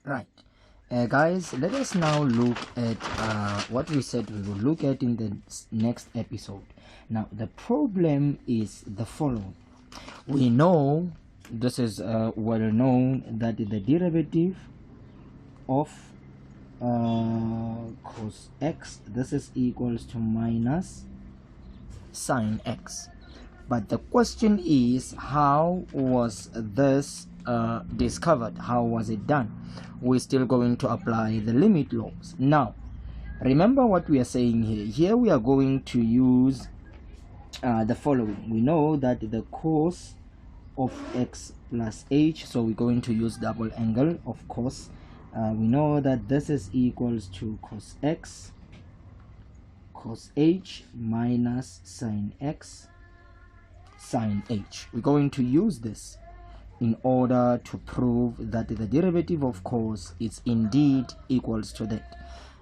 Right. Guys, let us now look at what we said we will look at in the next episode. Now, the problem is the following. We know, this is well known, that the derivative of cos x, this is equals to minus sine x. But the question is, how was this discovered? How was it done? We're still going to apply the limit laws. Now, remember what we are saying here. Here we are going to use the following. We know that the cos of x plus h, so we're going to use double angle of cos. We know that this is equals to cos x cos h minus sine x sine h. We're going to use this in order to prove that the derivative of cos is indeed equals to that,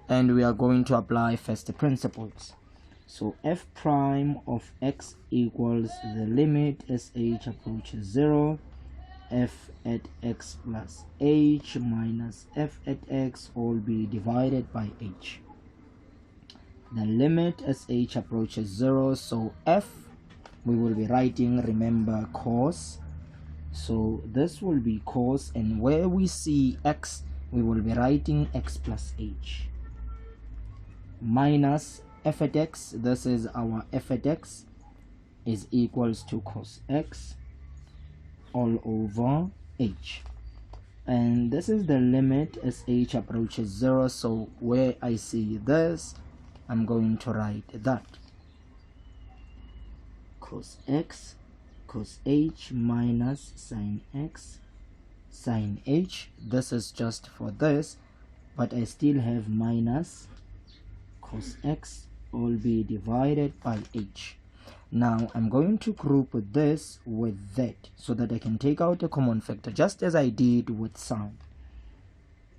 and we are going to apply first principles. So f prime of x equals the limit as h approaches 0, f at x plus h minus f at x all be divided by h. The limit as h approaches 0, so f we will be writing, remember, cos, so this will be cos, and where we see x we will be writing x plus h, minus f at x, this is our f at x, is equals to cos x all over h, and this is the limit as h approaches 0, so where I see this I'm going to write that cos x cos h minus sine x sine h. This is just for this, but I still have minus cos x all be divided by h. Now I'm going to group this with that so that I can take out a common factor, just as I did with sine.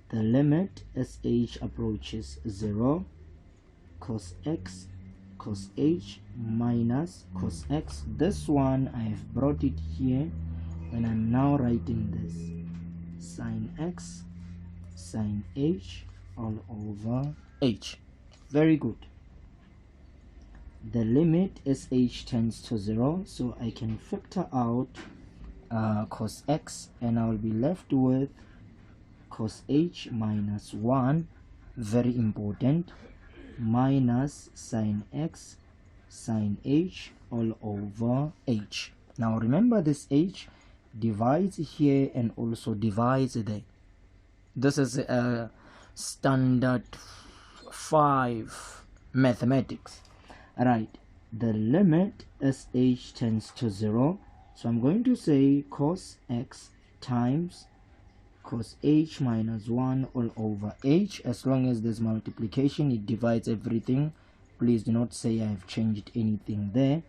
The limit as h approaches 0, cos x cos h minus cos x, this one I have brought it here and I'm now writing this sine x sine h all over h. Very good. The limit as h tends to 0, so I can factor out cos x and I'll be left with cos h minus 1, very important, minus sine x sine h all over h. Now remember, this h divides here and also divides there. This is a standard 5 mathematics. Right, the limit as h tends to 0, so I'm going to say cos x times cos h minus 1 all over h. As long as there's multiplication, it divides everything. Please do not say I have changed anything there.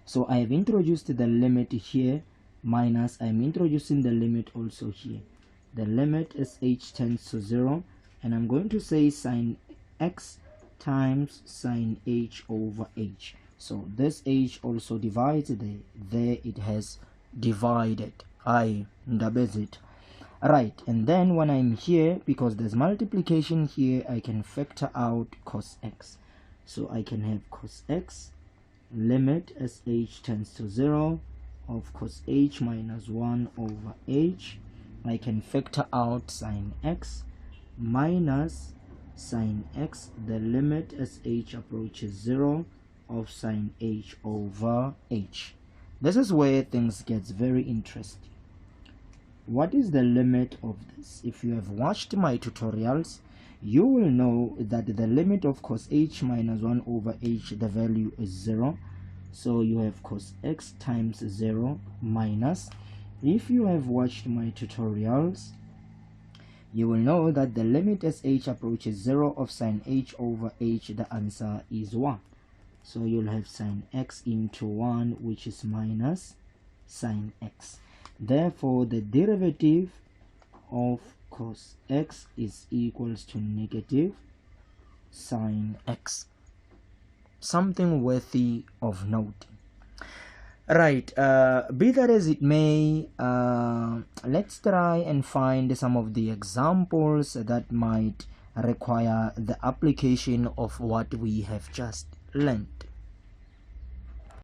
So I have introduced the limit here, minus I'm introducing the limit also here. The limit as h tends to 0, and I'm going to say sine x times sine h over h. So this h also divides there it has divided. I doubles it. Right, and then when I'm here, because there's multiplication here, I can factor out cos x. So I can have cos x limit as h tends to 0 of cos h minus 1 over h. I can factor out sine x minus sine x, the limit as h approaches 0 of sine h over h. This is where things gets very interesting. What is the limit of this? If you have watched my tutorials, you will know that the limit of cos h minus 1 over h, the value is 0. So you have cos x times 0 minus, if you have watched my tutorials, you will know that the limit as h approaches 0 of sine h over h, the answer is 1. So you'll have sine x into 1, which is minus sine x. Therefore, the derivative of cos x is equals to negative sine x. Something worthy of noting. Right, be that as it may, let's try and find some of the examples that might require the application of what we have just learned.